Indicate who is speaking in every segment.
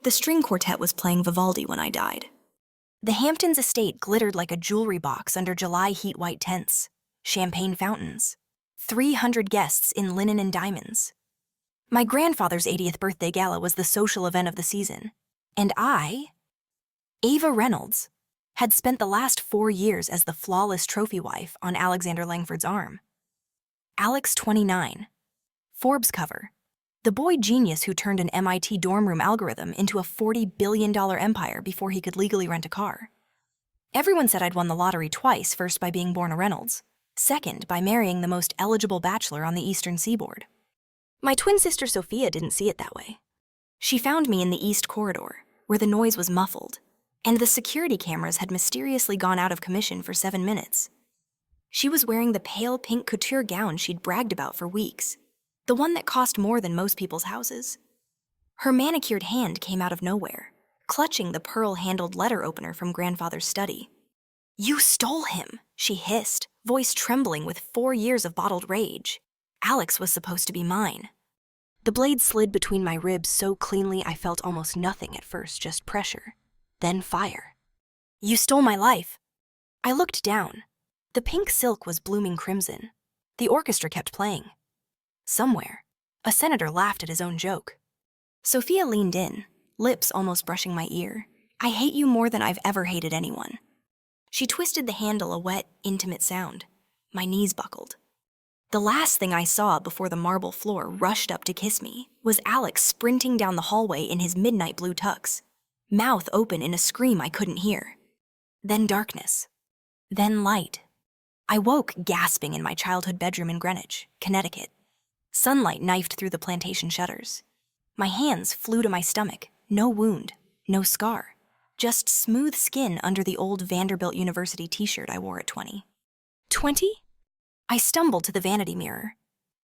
Speaker 1: The string quartet was playing Vivaldi when I died. The Hamptons estate glittered like a jewelry box under July heat-white tents, champagne fountains, 300 guests in linen and diamonds. My grandfather's 80th birthday gala was the social event of the season, and I, Ava Reynolds, had spent the last 4 years as the flawless trophy wife on Alexander Langford's arm. Alex 29, Forbes cover, the boy genius who turned an MIT dorm room algorithm into a $40 billion empire before he could legally rent a car. Everyone said I'd won the lottery twice, first by being born a Reynolds, second by marrying the most eligible bachelor on the eastern seaboard. My twin sister Sophia didn't see it that way. She found me in the east corridor, where the noise was muffled, and the security cameras had mysteriously gone out of commission for 7 minutes. She was wearing the pale pink couture gown she'd bragged about for weeks, the one that cost more than most people's houses. Her manicured hand came out of nowhere, clutching the pearl-handled letter opener from grandfather's study. "You stole him," she hissed, voice trembling with 4 years of bottled rage. Alex was supposed to be mine. The blade slid between my ribs so cleanly I felt almost nothing at first, just pressure, then fire. "You stole my life." I looked down. The pink silk was blooming crimson. The orchestra kept playing. Somewhere, a senator laughed at his own joke. Sophia leaned in, lips almost brushing my ear. "I hate you more than I've ever hated anyone." She twisted the handle, a wet, intimate sound. My knees buckled. The last thing I saw before the marble floor rushed up to kiss me was Alex sprinting down the hallway in his midnight blue tux, mouth open in a scream I couldn't hear. Then darkness. Then light. I woke gasping in my childhood bedroom in Greenwich, Connecticut. Sunlight knifed through the plantation shutters. My hands flew to my stomach, no wound, no scar, just smooth skin under the old Vanderbilt University t-shirt I wore at 20. 20? I stumbled to the vanity mirror.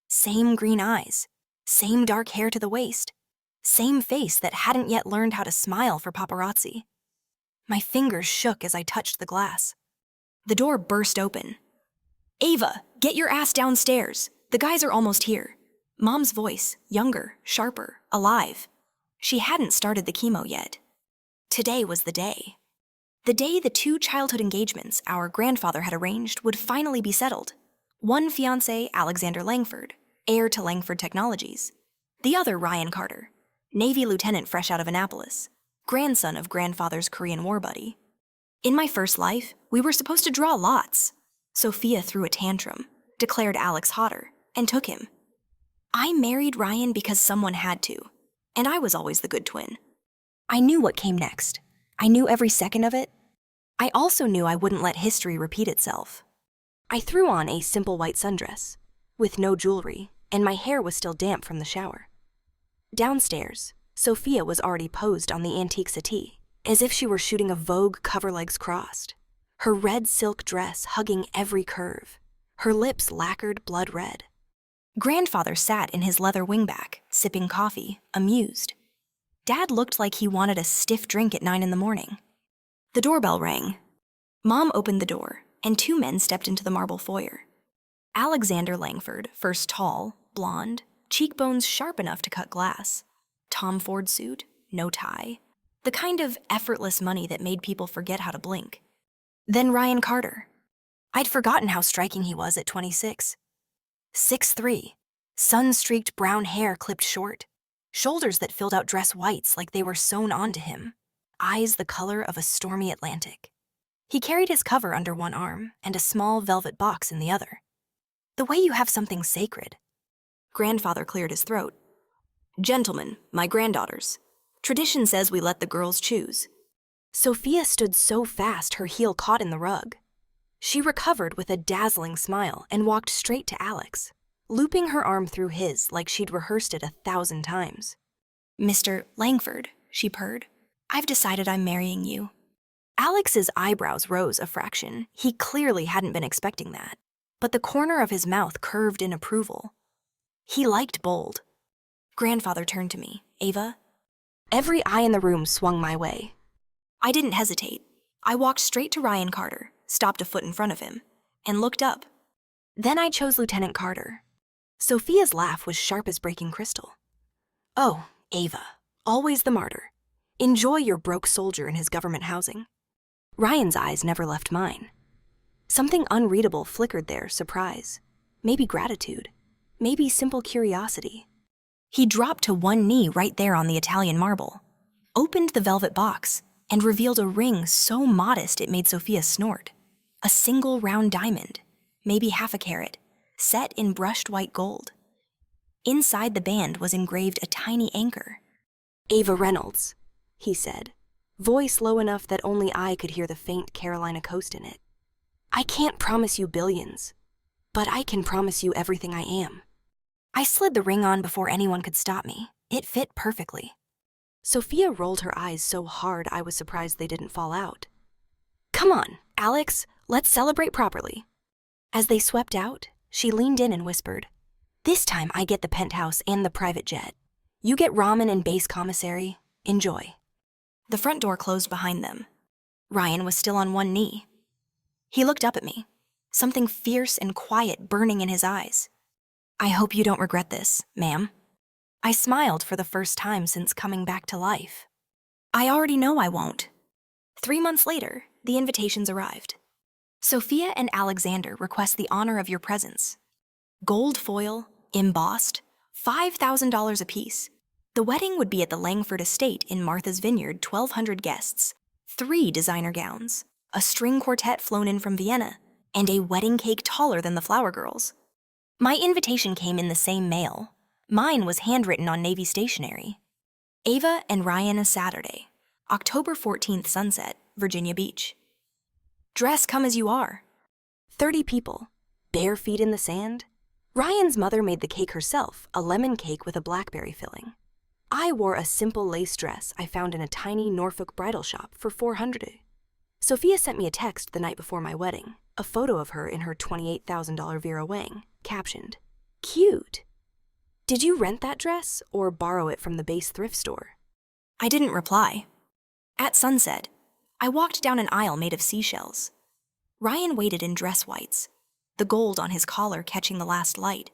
Speaker 1: Same green eyes, same dark hair to the waist, same face that hadn't yet learned how to smile for paparazzi. My fingers shook as I touched the glass. The door burst open. "Ava, get your ass downstairs. The guys are almost here." Mom's voice, younger, sharper, alive. She hadn't started the chemo yet. Today was the day. The day the 2 childhood engagements our grandfather had arranged would finally be settled. One fiancé, Alexander Langford, heir to Langford Technologies. The other, Ryan Carter, Navy lieutenant fresh out of Annapolis, grandson of grandfather's Korean War buddy. In my first life, we were supposed to draw lots. Sophia threw a tantrum, declared Alex hotter, and took him. I married Ryan because someone had to, and I was always the good twin. I knew what came next. I knew every second of it. I also knew I wouldn't let history repeat itself. I threw on a simple white sundress, with no jewelry, and my hair was still damp from the shower. Downstairs, Sophia was already posed on the antique settee, as if she were shooting a Vogue cover legs crossed, her red silk dress hugging every curve, her lips lacquered blood red. Grandfather sat in his leather wingback, sipping coffee, amused. Dad looked like he wanted a stiff drink at 9 a.m. The doorbell rang. Mom opened the door, and 2 men stepped into the marble foyer. Alexander Langford, first tall, blonde, cheekbones sharp enough to cut glass. Tom Ford suit, no tie. The kind of effortless money that made people forget how to blink. Then Ryan Carter. I'd forgotten how striking he was at 26. 6'3", sun-streaked brown hair clipped short, shoulders that filled out dress whites like they were sewn onto him, eyes the color of a stormy Atlantic. He carried his cover under one arm and a small velvet box in the other. The way you have something sacred. Grandfather cleared his throat. "Gentlemen, my granddaughters. Tradition says we let the girls choose." Sophia stood so fast her heel caught in the rug. She recovered with a dazzling smile and walked straight to Alex, looping her arm through his like she'd rehearsed it 1,000 times. "Mr. Langford," she purred, "I've decided I'm marrying you." Alex's eyebrows rose a fraction. He clearly hadn't been expecting that, but the corner of his mouth curved in approval. He liked bold. Grandfather turned to me. "Ava?" Every eye in the room swung my way. I didn't hesitate. I walked straight to Ryan Carter, stopped a foot in front of him, and looked up. Then I chose Lieutenant Carter. Sophia's laugh was sharp as breaking crystal. "Oh, Ava, always the martyr. Enjoy your broke soldier in his government housing. Ryan's eyes never left mine. Something unreadable flickered there, surprise. Maybe gratitude. Maybe simple curiosity. He dropped to one knee right there on the Italian marble, opened the velvet box, and revealed a ring so modest it made Sophia snort. A single round diamond, maybe half a carat, set in brushed white gold. Inside the band was engraved a tiny anchor. "Ava Reynolds," he said, voice low enough that only I could hear the faint Carolina coast in it. "I can't promise you billions, but I can promise you everything I am." I slid the ring on before anyone could stop me. It fit perfectly. Sophia rolled her eyes so hard I was surprised they didn't fall out. "Come on, Alex, let's celebrate properly." As they swept out, she leaned in and whispered, "This time I get the penthouse and the private jet. You get ramen and base commissary. Enjoy." The front door closed behind them. Ryan was still on one knee. He looked up at me, something fierce and quiet burning in his eyes. "I hope you don't regret this, ma'am." I smiled for the first time since coming back to life. "I already know I won't." 3 months later, the invitations arrived. "Sophia and Alexander request the honor of your presence. Gold foil, embossed, $5,000 apiece. The wedding would be at the Langford estate in Martha's Vineyard, 1,200 guests, 3 designer gowns, a string quartet flown in from Vienna, and a wedding cake taller than the Flower Girls." My invitation came in the same mail. Mine was handwritten on Navy stationery. "Ava and Ryan Saturday, October 14th sunset, Virginia Beach. Dress come as you are." 30 people, bare feet in the sand. Ryan's mother made the cake herself, a lemon cake with a blackberry filling. I wore a simple lace dress I found in a tiny Norfolk bridal shop for $400. Sophia sent me a text the night before my wedding, a photo of her in her $28,000 Vera Wang, captioned, "Cute. Did you rent that dress or borrow it from the base thrift store?" I didn't reply. At sunset, I walked down an aisle made of seashells. Ryan waited in dress whites, the gold on his collar catching the last light.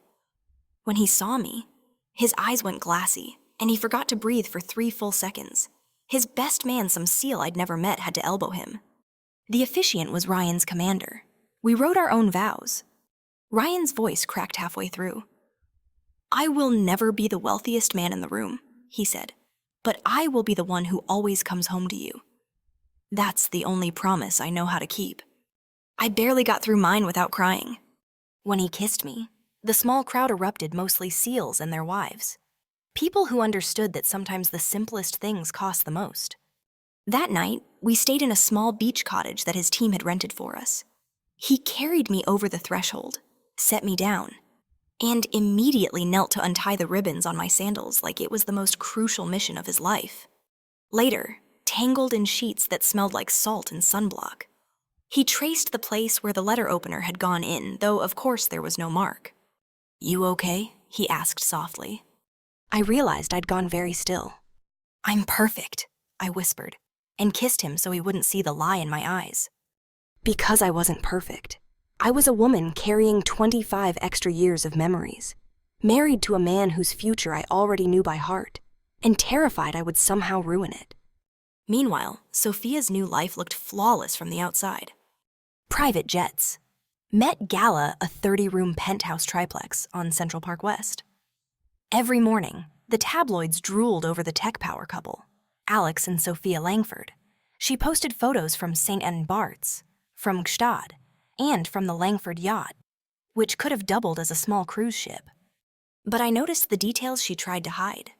Speaker 1: When he saw me, his eyes went glassy, and he forgot to breathe for 3 full seconds. His best man, some SEAL I'd never met, had to elbow him. The officiant was Ryan's commander. We wrote our own vows. Ryan's voice cracked halfway through. "I will never be the wealthiest man in the room," he said, "but I will be the one who always comes home to you. That's the only promise I know how to keep." I barely got through mine without crying. When he kissed me, the small crowd erupted, mostly SEALs and their wives. People who understood that sometimes the simplest things cost the most. That night, we stayed in a small beach cottage that his team had rented for us. He carried me over the threshold, set me down, and immediately knelt to untie the ribbons on my sandals like it was the most crucial mission of his life. Later, tangled in sheets that smelled like salt and sunblock, he traced the place where the letter opener had gone in, though of course there was no mark. "You okay?" he asked softly. I realized I'd gone very still. "I'm perfect," I whispered, and kissed him so he wouldn't see the lie in my eyes. Because I wasn't perfect. I was a woman carrying 25 extra years of memories, married to a man whose future I already knew by heart, and terrified I would somehow ruin it. Meanwhile, Sophia's new life looked flawless from the outside. Private jets. Met Gala, a 30-room penthouse triplex on Central Park West. Every morning, the tabloids drooled over the tech power couple, Alex and Sophia Langford. She posted photos from St. Ann Barts, from Gstad, and from the Langford yacht, which could have doubled as a small cruise ship. But I noticed the details she tried to hide.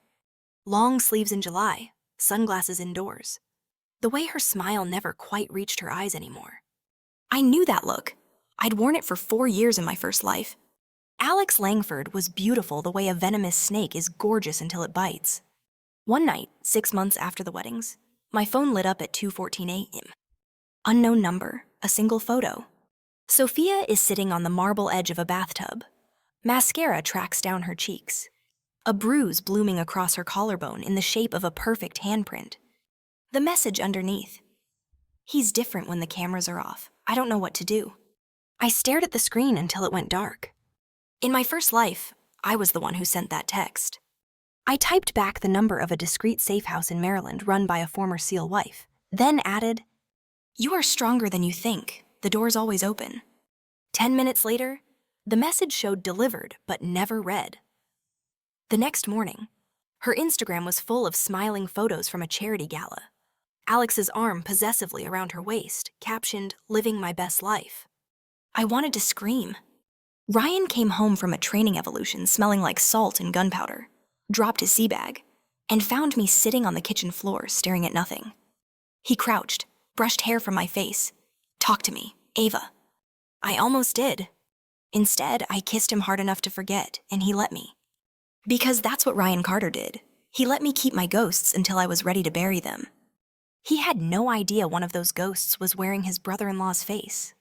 Speaker 1: Long sleeves in July, sunglasses indoors. The way her smile never quite reached her eyes anymore. I knew that look. I'd worn it for 4 years in my first life. Alex Langford was beautiful the way a venomous snake is gorgeous until it bites. One night, 6 months after the weddings, my phone lit up at 2:14 a.m. Unknown number, a single photo. Sophia is sitting on the marble edge of a bathtub. Mascara tracks down her cheeks. A bruise blooming across her collarbone in the shape of a perfect handprint. The message underneath. "He's different when the cameras are off. I don't know what to do." I stared at the screen until it went dark. In my first life, I was the one who sent that text. I typed back the number of a discreet safe house in Maryland run by a former SEAL wife, then added, "You are stronger than you think. The door's always open." 10 minutes later, the message showed delivered but never read. The next morning, her Instagram was full of smiling photos from a charity gala. Alex's arm possessively around her waist, captioned, "Living my best life." I wanted to scream. Ryan came home from a training evolution smelling like salt and gunpowder, dropped his sea bag, and found me sitting on the kitchen floor staring at nothing. He crouched, brushed hair from my face. "Talk to me, Ava." I almost did. Instead, I kissed him hard enough to forget, and he let me. Because that's what Ryan Carter did. He let me keep my ghosts until I was ready to bury them. He had no idea one of those ghosts was wearing his brother-in-law's face.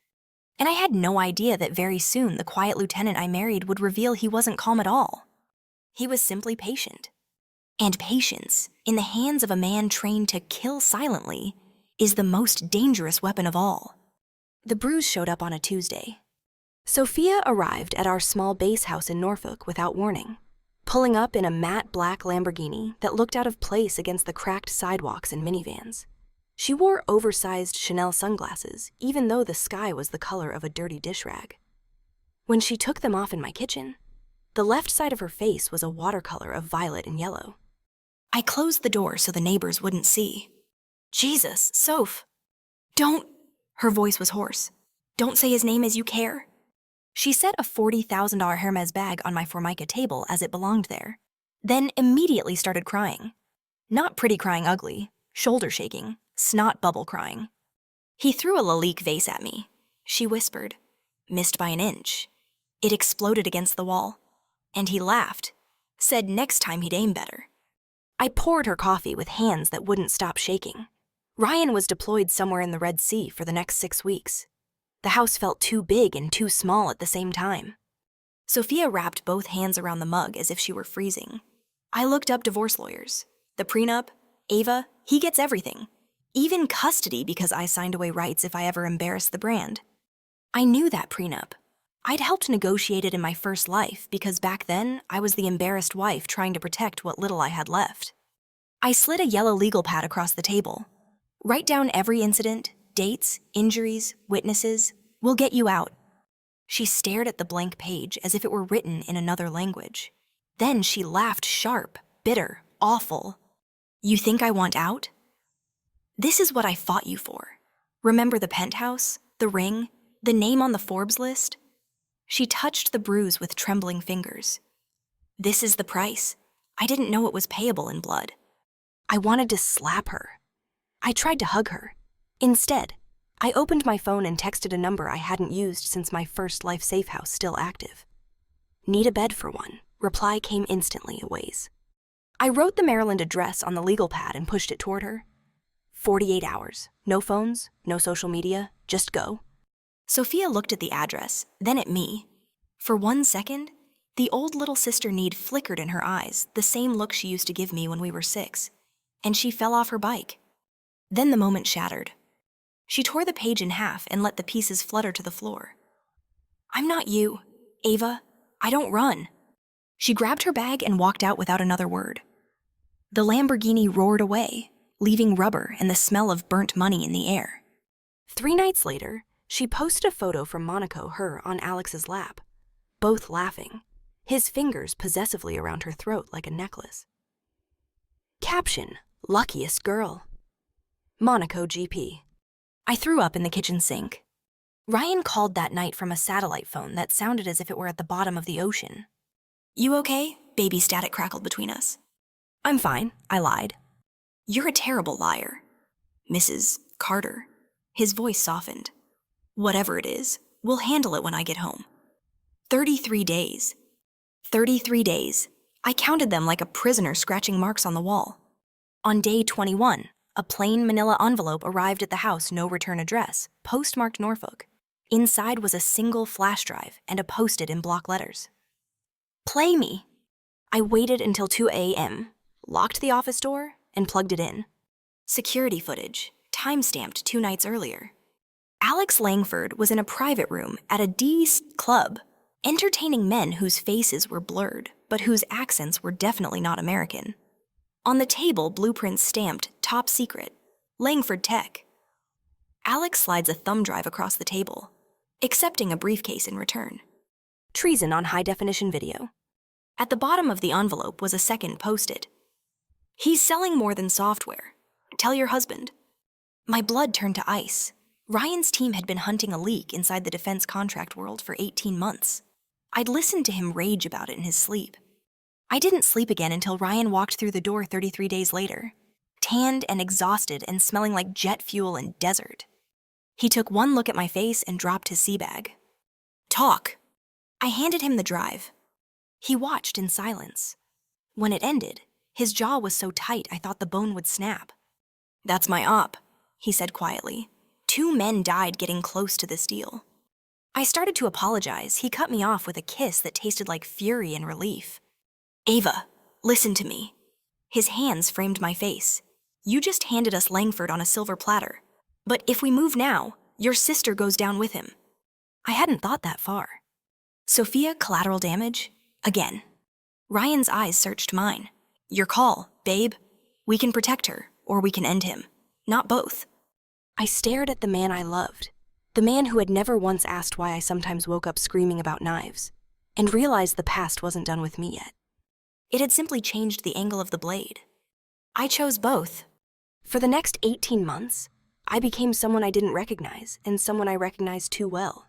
Speaker 1: And I had no idea that very soon the quiet lieutenant I married would reveal he wasn't calm at all. He was simply patient. And patience, in the hands of a man trained to kill silently, is the most dangerous weapon of all. The bruise showed up on a Tuesday. Sophia arrived at our small base house in Norfolk without warning, pulling up in a matte black Lamborghini that looked out of place against the cracked sidewalks and minivans. She wore oversized Chanel sunglasses, even though the sky was the color of a dirty dish rag. When she took them off in my kitchen, the left side of her face was a watercolor of violet and yellow. I closed the door so the neighbors wouldn't see. "Jesus, Soph. Don't," her voice was hoarse. "Don't say his name as you care." She set a $40,000 Hermes bag on my Formica table as it belonged there, then immediately started crying. Not pretty crying ugly, shoulder shaking, snot bubble crying. He threw a Lalique vase at me. She whispered, "Missed by an inch." It exploded against the wall. And he laughed, said next time he'd aim better. I poured her coffee with hands that wouldn't stop shaking. Ryan was deployed somewhere in the Red Sea for the next 6 weeks. The house felt too big and too small at the same time. Sophia wrapped both hands around the mug as if she were freezing. I looked up divorce lawyers. The prenup, Ava, he gets everything. Even custody because I signed away rights if I ever embarrassed the brand. I knew that prenup. I'd helped negotiate it in my first life because back then I was the embarrassed wife trying to protect what little I had left. I slid a yellow legal pad across the table. Write down every incident, dates, injuries, witnesses. We'll get you out. She stared at the blank page as if it were written in another language. Then she laughed sharp, bitter, awful. "You think I want out? This is what I fought you for. Remember the penthouse, the ring, the name on the Forbes list?" She touched the bruise with trembling fingers. "This is the price. I didn't know it was payable in blood." I wanted to slap her. I tried to hug her. Instead, I opened my phone and texted a number I hadn't used since my first life safe house still active. "Need a bed for one." Reply came instantly a ways. I wrote the Maryland address on the legal pad and pushed it toward her. 48 hours. No phones, no social media, just go. Sophia looked at the address, then at me. For 1 second, the old little sister need flickered in her eyes, the same look she used to give me when we were 6, and she fell off her bike. Then the moment shattered. She tore the page in half and let the pieces flutter to the floor. "I'm not you, Ava. I don't run." She grabbed her bag and walked out without another word. The Lamborghini roared away, leaving rubber and the smell of burnt money in the air. 3 nights later, she posted a photo from Monaco, her on Alex's lap, both laughing, his fingers possessively around her throat like a necklace. Caption, "Luckiest girl." Monaco GP. I threw up in the kitchen sink. Ryan called that night from a satellite phone that sounded as if it were at the bottom of the ocean. "You okay?" Baby static crackled between us. "I'm fine," I lied. "You're a terrible liar." "Mrs. Carter." His voice softened. "Whatever it is, we'll handle it when I get home." 33 days. 33 days. I counted them like a prisoner scratching marks on the wall. On day 21, a plain manila envelope arrived at the house, no return address, postmarked Norfolk. Inside was a single flash drive and a post-it in block letters. "Play me." I waited until 2 a.m., locked the office door, and plugged it in. Security footage, time-stamped 2 nights earlier. Alex Langford was in a private room at a D club, entertaining men whose faces were blurred, but whose accents were definitely not American. On the table, blueprints stamped Top Secret, Langford Tech. Alex slides a thumb drive across the table, accepting a briefcase in return. Treason on high-definition video. At the bottom of the envelope was a second post-it. He's selling more than software. Tell your husband. My blood turned to ice. Ryan's team had been hunting a leak inside the defense contract world for 18 months. I'd listened to him rage about it in his sleep. I didn't sleep again until Ryan walked through the door 33 days later, tanned and exhausted and smelling like jet fuel and desert. He took one look at my face and dropped his sea bag. Talk. I handed him the drive. He watched in silence. When it ended, his jaw was so tight I thought the bone would snap. That's my op, he said quietly. 2 men died getting close to this deal. I started to apologize. He cut me off with a kiss that tasted like fury and relief. Ava, listen to me. His hands framed my face. You just handed us Langford on a silver platter. But if we move now, your sister goes down with him. I hadn't thought that far. Sophia, collateral damage? Again. Ryan's eyes searched mine. Your call, babe. We can protect her, or we can end him. Not both. I stared at the man I loved, the man who had never once asked why I sometimes woke up screaming about knives, and realized the past wasn't done with me yet. It had simply changed the angle of the blade. I chose both. For the next 18 months, I became someone I didn't recognize and someone I recognized too well.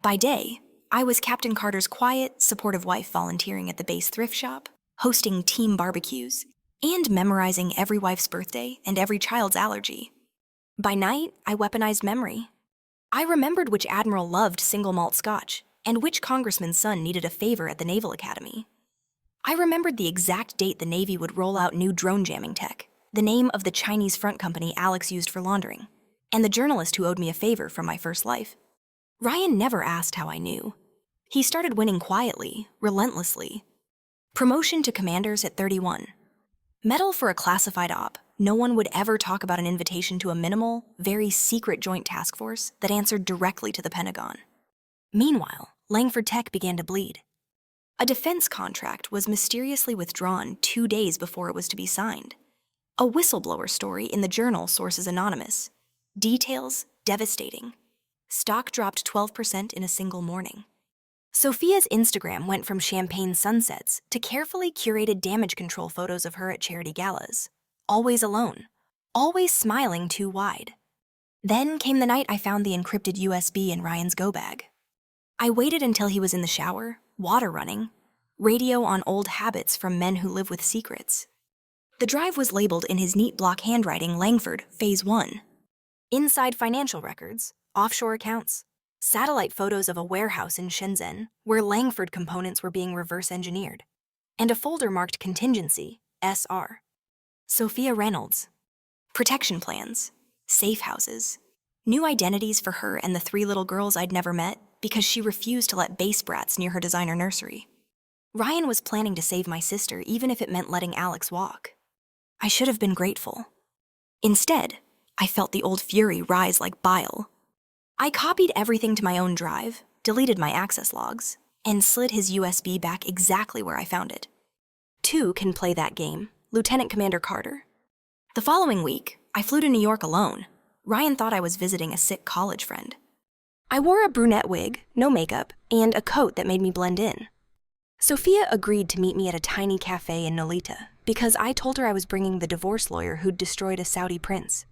Speaker 1: By day, I was Captain Carter's quiet, supportive wife volunteering at the base thrift shop, hosting team barbecues, and memorizing every wife's birthday and every child's allergy. By night, I weaponized memory. I remembered which admiral loved single malt scotch and which congressman's son needed a favor at the Naval Academy. I remembered the exact date the Navy would roll out new drone jamming tech, the name of the Chinese front company Alex used for laundering, and the journalist who owed me a favor from my first life. Ryan never asked how I knew. He started winning quietly, relentlessly. Promotion to commanders at 31. Medal for a classified op. No one would ever talk about an invitation to a minimal, very secret joint task force that answered directly to the Pentagon. Meanwhile, Langford Tech began to bleed. A defense contract was mysteriously withdrawn 2 days before it was to be signed. A whistleblower story in the journal Sources Anonymous. Details devastating. Stock dropped 12% in a single morning. Sophia's Instagram went from champagne sunsets to carefully curated damage control photos of her at charity galas. Always alone. Always smiling too wide. Then came the night I found the encrypted USB in Ryan's go bag. I waited until he was in the shower, water running, radio on old habits from men who live with secrets. The drive was labeled in his neat block handwriting Langford, Phase 1. Inside financial records, offshore accounts, satellite photos of a warehouse in Shenzhen where Langford components were being reverse engineered, and a folder marked Contingency, SR. Sophia Reynolds. Protection plans, safe houses, new identities for her and the 3 little girls I'd never met because she refused to let base brats near her designer nursery. Ryan was planning to save my sister even if it meant letting Alex walk. I should have been grateful. Instead, I felt the old fury rise like bile. I copied everything to my own drive, deleted my access logs, and slid his USB back exactly where I found it. 2 can play that game, Lieutenant Commander Carter. The following week, I flew to New York alone. Ryan thought I was visiting a sick college friend. I wore a brunette wig, no makeup, and a coat that made me blend in. Sophia agreed to meet me at a tiny cafe in Nolita because I told her I was bringing the divorce lawyer who'd destroyed a Saudi prince.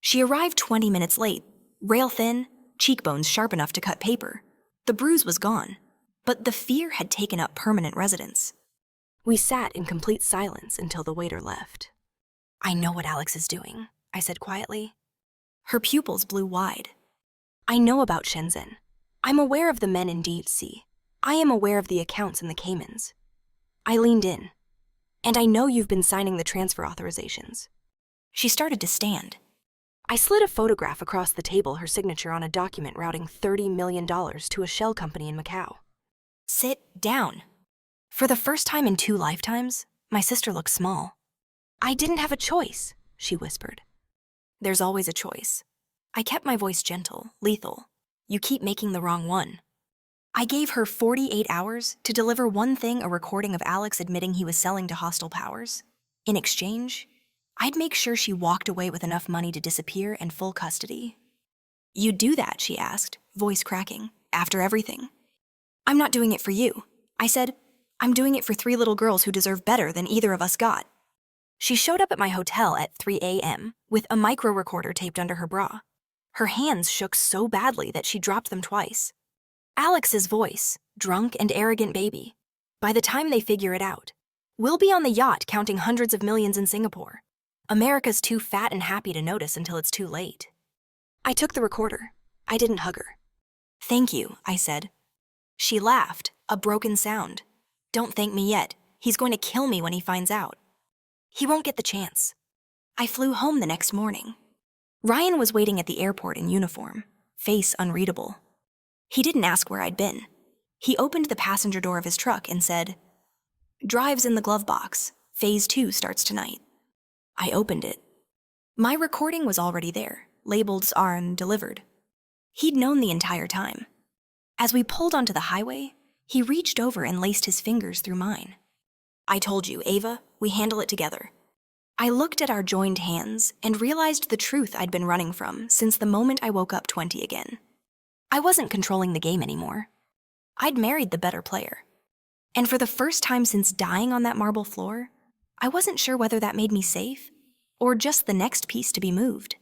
Speaker 1: She arrived 20 minutes late, rail thin, cheekbones sharp enough to cut paper. The bruise was gone, but the fear had taken up permanent residence. We sat in complete silence until the waiter left. I know what Alex is doing, I said quietly. Her pupils blew wide. I know about Shenzhen. I'm aware of the men in Deep Sea. I am aware of the accounts in the Caymans. I leaned in. And I know you've been signing the transfer authorizations. She started to stand. I slid a photograph across the table, her signature on a document routing $30 million to a shell company in Macau. Sit down. For the first time in 2 lifetimes, my sister looked small. I didn't have a choice, she whispered. There's always a choice. I kept my voice gentle, lethal. You keep making the wrong one. I gave her 48 hours to deliver one thing, a recording of Alex admitting he was selling to hostile powers. In exchange, I'd make sure she walked away with enough money to disappear and full custody. "You'd do that?" she asked, voice cracking, "after everything?" "I'm not doing it for you," I said. "I'm doing it for 3 little girls who deserve better than either of us got." She showed up at my hotel at 3 a.m. with a micro recorder taped under her bra. Her hands shook so badly that she dropped them twice. Alex's voice, drunk and arrogant baby. "By the time they figure it out, we'll be on the yacht counting hundreds of millions in Singapore. America's too fat and happy to notice until it's too late." I took the recorder. I didn't hug her. "Thank you," I said. She laughed, a broken sound. "Don't thank me yet. He's going to kill me when he finds out." "He won't get the chance." I flew home the next morning. Ryan was waiting at the airport in uniform, face unreadable. He didn't ask where I'd been. He opened the passenger door of his truck and said, "Drive's in the glove box. Phase 2 starts tonight." I opened it. My recording was already there, labeled "Arn delivered." He'd known the entire time. As we pulled onto the highway, he reached over and laced his fingers through mine. "I told you, Ava, we handle it together." I looked at our joined hands and realized the truth I'd been running from since the moment I woke up 20 again. I wasn't controlling the game anymore. I'd married the better player. And for the first time since dying on that marble floor, I wasn't sure whether that made me safe or just the next piece to be moved.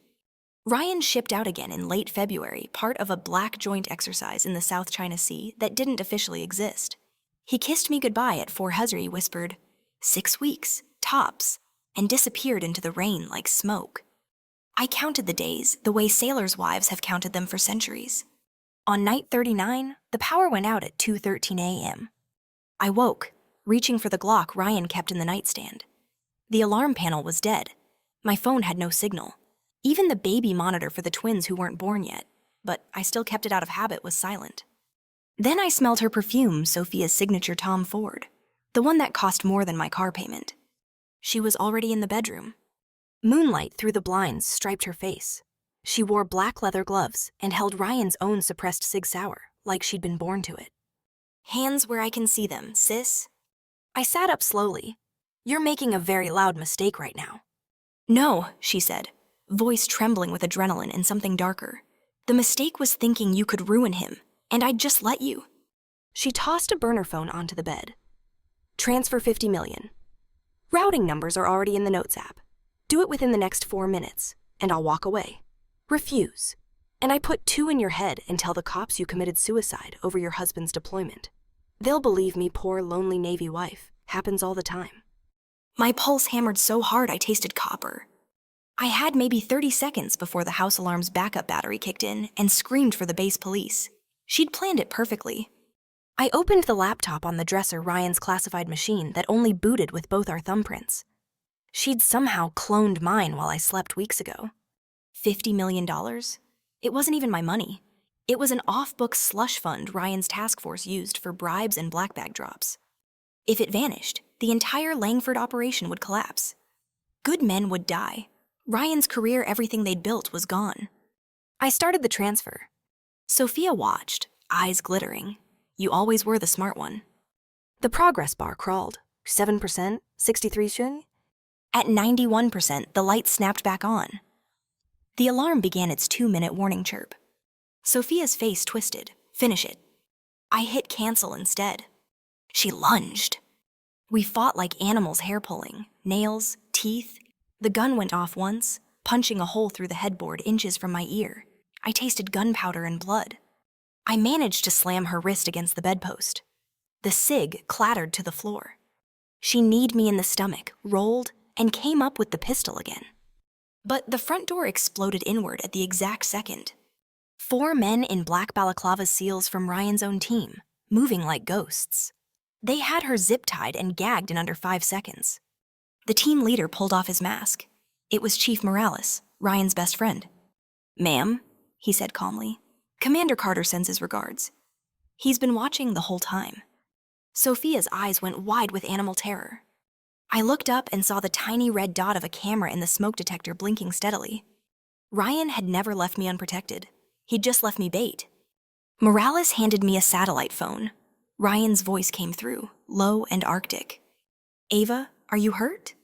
Speaker 1: Ryan shipped out again in late February, part of a black joint exercise in the South China Sea that didn't officially exist. He kissed me goodbye at Fort Huzzy, whispered, 6 weeks, tops, and disappeared into the rain like smoke. I counted the days the way sailors' wives have counted them for centuries. On night 39, the power went out at 2:13 a.m. I woke, reaching for the Glock Ryan kept in the nightstand. The alarm panel was dead. My phone had no signal. Even the baby monitor for the twins who weren't born yet, but I still kept it out of habit, was silent. Then I smelled her perfume, Sophia's signature Tom Ford, the one that cost more than my car payment. She was already in the bedroom. Moonlight through the blinds striped her face. She wore black leather gloves and held Ryan's own suppressed Sig Sauer, like she'd been born to it. "Hands where I can see them, sis." I sat up slowly. "You're making a very loud mistake right now." "No," she said, voice trembling with adrenaline and something darker. "The mistake was thinking you could ruin him, and I'd just let you." She tossed a burner phone onto the bed. "Transfer 50 million. Routing numbers are already in the Notes app. Do it within the next 4 minutes, and I'll walk away. Refuse. And I put 2 in your head and tell the cops you committed suicide over your husband's deployment. They'll believe me, poor lonely Navy wife. Happens all the time." My pulse hammered so hard I tasted copper. I had maybe 30 seconds before the house alarm's backup battery kicked in and screamed for the base police. She'd planned it perfectly. I opened the laptop on the dresser, Ryan's classified machine that only booted with both our thumbprints. She'd somehow cloned mine while I slept weeks ago. $50 million? It wasn't even my money. It was an off-book slush fund Ryan's task force used for bribes and black bag drops. If it vanished, the entire Langford operation would collapse. Good men would die. Ryan's career, everything they'd built, was gone. I started the transfer. Sophia watched, eyes glittering. You always were the smart one. The progress bar crawled. 7%, 63%. At 91%, the light snapped back on. The alarm began its 2-minute warning chirp. Sophia's face twisted. Finish it. I hit cancel instead. She lunged. We fought like animals, hair pulling, nails, teeth. The gun went off once, punching a hole through the headboard inches from my ear. I tasted gunpowder and blood. I managed to slam her wrist against the bedpost. The cig clattered to the floor. She kneed me in the stomach, rolled, and came up with the pistol again. But the front door exploded inward at the exact second. 4 men in black balaclava seals from Ryan's own team, moving like ghosts. They had her zip-tied and gagged in under 5 seconds. The team leader pulled off his mask. It was Chief Morales, Ryan's best friend. "Ma'am," he said calmly, "Commander Carter sends his regards. He's been watching the whole time." Sophia's eyes went wide with animal terror. I looked up and saw the tiny red dot of a camera in the smoke detector blinking steadily. Ryan had never left me unprotected. He'd just left me bait. Morales handed me a satellite phone. Ryan's voice came through, low and arctic. "Ava, are you hurt?"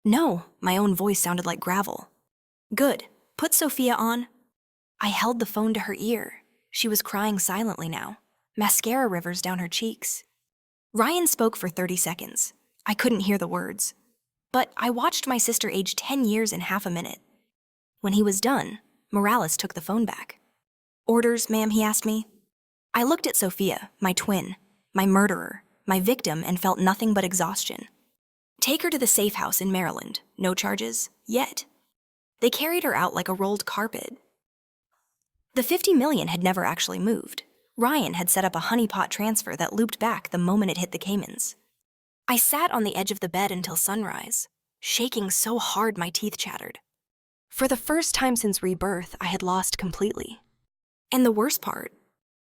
Speaker 1: "No," my own voice sounded like gravel. "Good. Put Sophia on." I held the phone to her ear. She was crying silently now, mascara rivers down her cheeks. Ryan spoke for 30 seconds. I couldn't hear the words. But I watched my sister age 10 years in half a minute. When he was done, Morales took the phone back. "Orders, ma'am?" he asked me. I looked at Sophia, my twin, my murderer, my victim, and felt nothing but exhaustion. "Take her to the safe house in Maryland. No charges, yet." They carried her out like a rolled carpet. The $50 million had never actually moved. Ryan had set up a honeypot transfer that looped back the moment it hit the Caymans. I sat on the edge of the bed until sunrise, shaking so hard my teeth chattered. For the first time since Rebirth, I had lost completely. And the worst part,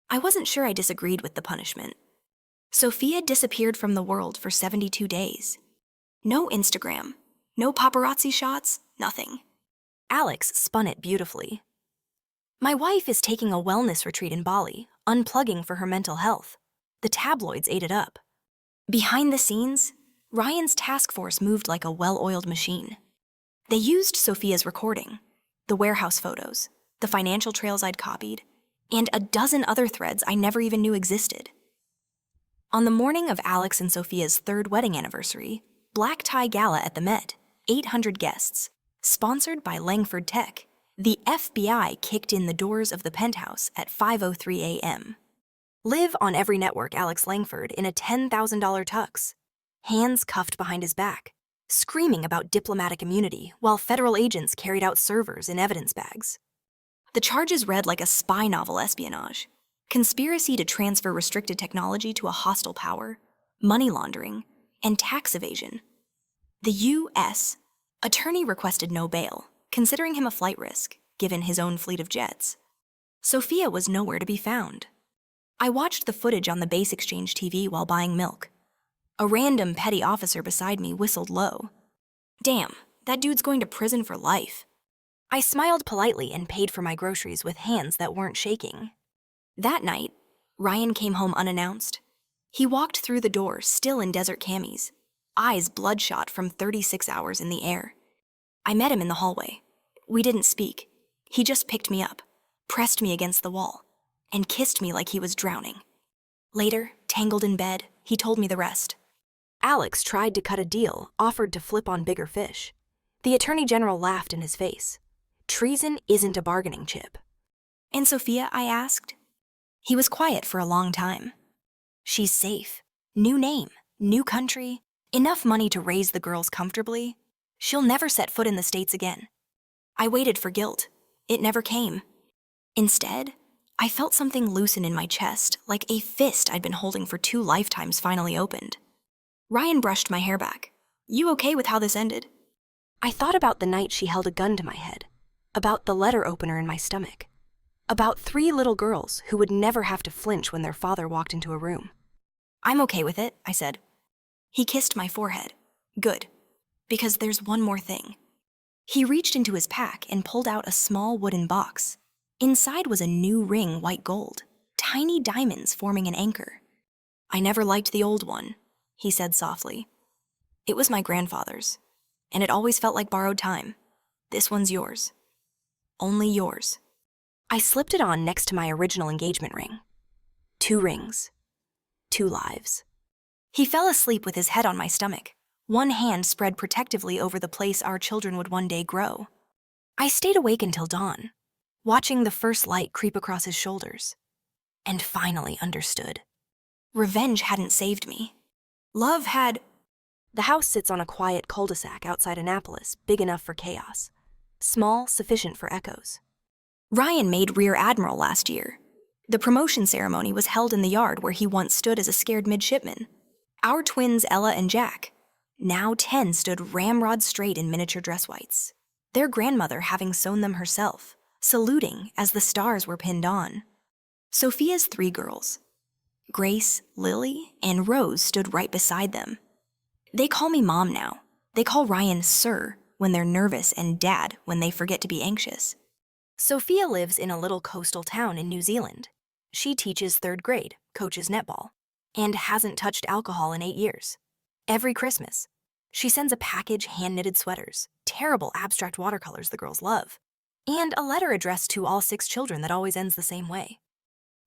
Speaker 1: I wasn't sure I disagreed with the punishment. Sophia disappeared from the world for 72 days. No Instagram, no paparazzi shots, nothing. Alex spun it beautifully. My wife is taking a wellness retreat in Bali, unplugging for her mental health. The tabloids ate it up. Behind the scenes, Ryan's task force moved like a well-oiled machine. They used Sophia's recording, the warehouse photos, the financial trails I'd copied, and a dozen other threads I never even knew existed. On the morning of Alex and Sophia's 3rd wedding anniversary, black tie gala at the Met, 800 guests, sponsored by Langford Tech, the FBI kicked in the doors of the penthouse at 5:03 a.m. Live on every network Alex Langford in a $10,000 tux, hands cuffed behind his back, screaming about diplomatic immunity while federal agents carried out servers in evidence bags. The charges read like a spy novel espionage: conspiracy to transfer restricted technology to a hostile power, money laundering, and tax evasion. The U.S. attorney requested no bail, considering him a flight risk, given his own fleet of jets. Sophia was nowhere to be found. I watched the footage on the base exchange TV while buying milk. A random petty officer beside me whistled low. "Damn, that dude's going to prison for life." I smiled politely and paid for my groceries with hands that weren't shaking. That night, Ryan came home unannounced. He walked through the door, still in desert camis, eyes bloodshot from 36 hours in the air. I met him in the hallway. We didn't speak. He just picked me up, pressed me against the wall, and kissed me like he was drowning. Later, tangled in bed, he told me the rest. Alex tried to cut a deal, offered to flip on bigger fish. The Attorney General laughed in his face. Treason isn't a bargaining chip. "And Sophia?" I asked. He was quiet for a long time. "She's safe. New name, new country, enough money to raise the girls comfortably. She'll never set foot in the States again." I waited for guilt. It never came. Instead, I felt something loosen in my chest, like a fist I'd been holding for 2 lifetimes finally opened. Ryan brushed my hair back. "You okay with how this ended?" I thought about the night she held a gun to my head, about the letter opener in my stomach, about 3 little girls who would never have to flinch when their father walked into a room. "I'm okay with it," I said. He kissed my forehead. "Good. Because there's one more thing." He reached into his pack and pulled out a small wooden box. Inside was a new ring, white gold, tiny diamonds forming an anchor. "I never liked the old one," he said softly. "It was my grandfather's, and it always felt like borrowed time. This one's yours. Only yours." I slipped it on next to my original engagement ring. 2 rings. 2 lives. He fell asleep with his head on my stomach, one hand spread protectively over the place our children would one day grow. I stayed awake until dawn, watching the first light creep across his shoulders, and finally understood. Revenge hadn't saved me. Love had. The house sits on a quiet cul-de-sac outside Annapolis, big enough for chaos, small, sufficient for echoes. Ryan made Rear Admiral last year. The promotion ceremony was held in the yard where he once stood as a scared midshipman. Our twins Ella and Jack, now 10, stood ramrod straight in miniature dress whites, their grandmother having sewn them herself, saluting as the stars were pinned on. Sophia's 3 girls, Grace, Lily, and Rose, stood right beside them. They call me Mom now. They call Ryan Sir when they're nervous and Dad when they forget to be anxious. Sophia lives in a little coastal town in New Zealand. She teaches 3rd grade, coaches netball, and hasn't touched alcohol in 8 years. Every Christmas, she sends a package hand-knitted sweaters, terrible abstract watercolors the girls love, and a letter addressed to all 6 children that always ends the same way.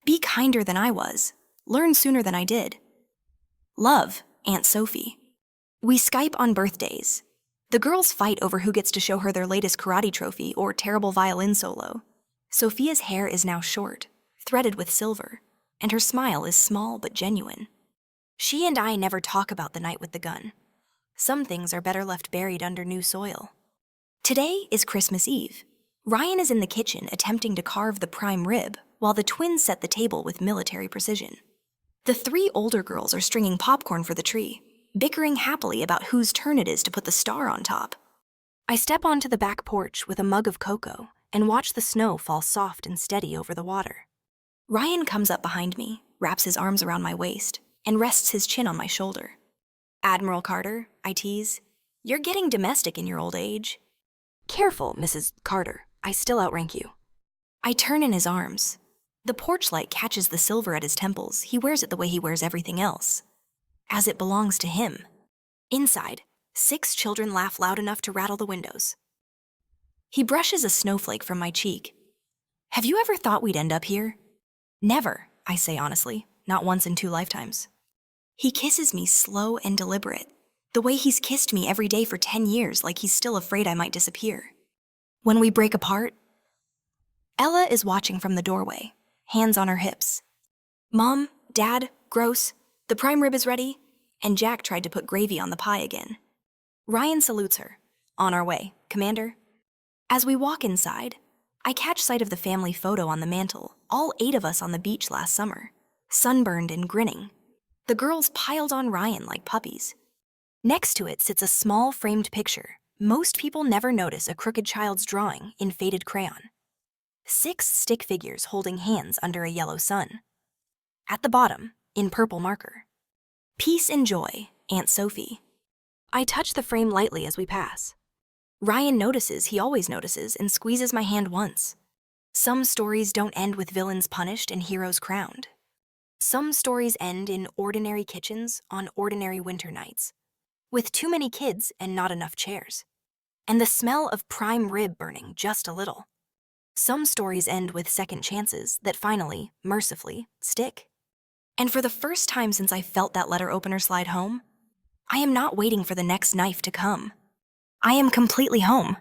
Speaker 1: Be kinder than I was. Learn sooner than I did. Love, Aunt Sophie. We Skype on birthdays. The girls fight over who gets to show her their latest karate trophy or terrible violin solo. Sophia's hair is now short, threaded with silver, and her smile is small but genuine. She and I never talk about the night with the gun. Some things are better left buried under new soil. Today is Christmas Eve. Ryan is in the kitchen attempting to carve the prime rib, while the twins set the table with military precision. The 3 older girls are stringing popcorn for the tree, bickering happily about whose turn it is to put the star on top. I step onto the back porch with a mug of cocoa and watch the snow fall soft and steady over the water. Ryan comes up behind me, wraps his arms around my waist, and rests his chin on my shoulder. Admiral Carter, I tease, you're getting domestic in your old age. Careful, Mrs. Carter, I still outrank you. I turn in his arms. The porch light catches the silver at his temples. He wears it the way he wears everything else, as it belongs to him. Inside, 6 children laugh loud enough to rattle the windows. He brushes a snowflake from my cheek. Have you ever thought we'd end up here? Never, I say honestly, not once in 2 lifetimes. He kisses me slow and deliberate, the way he's kissed me every day for 10 years, like he's still afraid I might disappear. When we break apart, Ella is watching from the doorway, hands on her hips. Mom, Dad, gross, the prime rib is ready, and Jack tried to put gravy on the pie again. Ryan salutes her. On our way, Commander. As we walk inside, I catch sight of the family photo on the mantle, all 8 of us on the beach last summer, sunburned and grinning. The girls piled on Ryan like puppies. Next to it sits a small framed picture. Most people never notice a crooked child's drawing in faded crayon. 6 stick figures holding hands under a yellow sun. At the bottom, in purple marker, peace and joy, Aunt Sophie. I touch the frame lightly as we pass. Ryan notices, he always notices, and squeezes my hand once. Some stories don't end with villains punished and heroes crowned. Some stories end in ordinary kitchens on ordinary winter nights, with too many kids and not enough chairs, and the smell of prime rib burning just a little. Some stories end with second chances that finally, mercifully, stick. And for the first time since I felt that letter opener slide home, I am not waiting for the next knife to come. I am completely home.